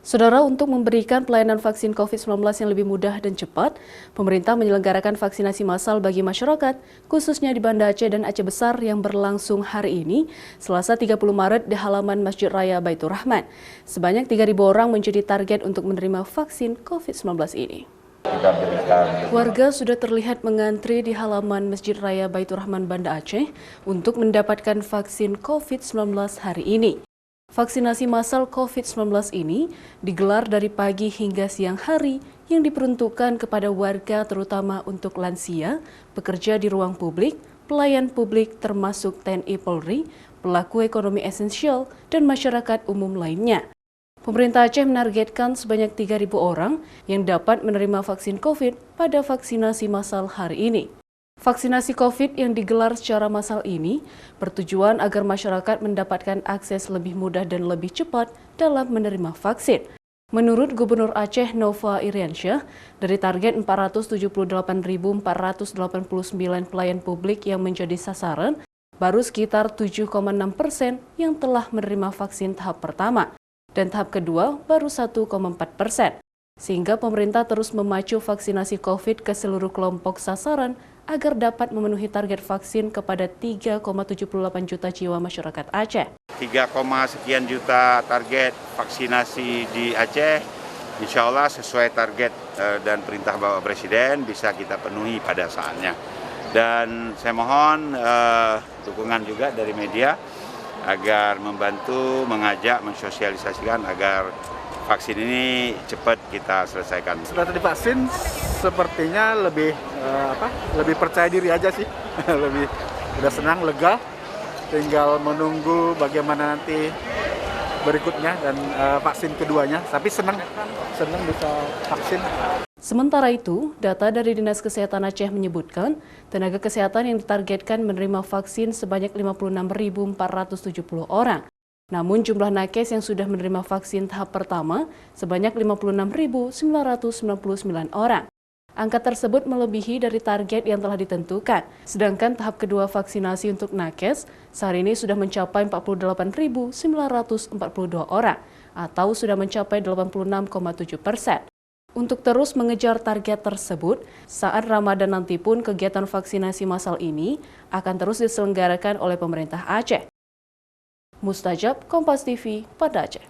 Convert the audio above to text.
Saudara, untuk memberikan pelayanan vaksin COVID-19 yang lebih mudah dan cepat, pemerintah menyelenggarakan vaksinasi massal bagi masyarakat, khususnya di Banda Aceh dan Aceh Besar yang berlangsung hari ini, Selasa 30 Maret di halaman Masjid Raya Baitur Rahman. Sebanyak 3.000 orang menjadi target untuk menerima vaksin COVID-19 ini. Warga sudah terlihat mengantri di halaman Masjid Raya Baitur Rahman Banda Aceh untuk mendapatkan vaksin COVID-19 hari ini. Vaksinasi massal COVID-19 ini digelar dari pagi hingga siang hari yang diperuntukkan kepada warga terutama untuk lansia, pekerja di ruang publik, pelayan publik termasuk TNI Polri, pelaku ekonomi esensial, dan masyarakat umum lainnya. Pemerintah Aceh menargetkan sebanyak 3.000 orang yang dapat menerima vaksin COVID pada vaksinasi massal hari ini. Vaksinasi COVID yang digelar secara massal ini bertujuan agar masyarakat mendapatkan akses lebih mudah dan lebih cepat dalam menerima vaksin. Menurut Gubernur Aceh Nova Iriansyah, dari target 478.489 pelayan publik yang menjadi sasaran, baru sekitar 7,6% yang telah menerima vaksin tahap pertama, dan tahap kedua baru 1,4%. Sehingga pemerintah terus memacu vaksinasi COVID ke seluruh kelompok sasaran agar dapat memenuhi target vaksin kepada 3,78 juta jiwa masyarakat Aceh. 3, sekian juta target vaksinasi di Aceh, insya Allah sesuai target dan perintah Bapak Presiden bisa kita penuhi pada saatnya. Dan saya mohon dukungan juga dari media agar membantu, mengajak, mensosialisasikan agar vaksin ini cepat kita selesaikan. Setelah divaksin, sepertinya lebih percaya diri aja sih, udah senang, lega, tinggal menunggu bagaimana nanti berikutnya dan vaksin keduanya. Tapi senang bisa vaksin. Sementara itu, data dari Dinas Kesehatan Aceh menyebutkan tenaga kesehatan yang ditargetkan menerima vaksin sebanyak 56.470 orang. Namun jumlah nakes yang sudah menerima vaksin tahap pertama sebanyak 56.999 orang. Angka tersebut melebihi dari target yang telah ditentukan. Sedangkan tahap kedua vaksinasi untuk nakes saat ini sudah mencapai 48.942 orang atau sudah mencapai 86,7%. Untuk terus mengejar target tersebut, saat Ramadan nanti pun kegiatan vaksinasi massal ini akan terus diselenggarakan oleh pemerintah Aceh. Mustajab, Kompas TV, Banda Aceh.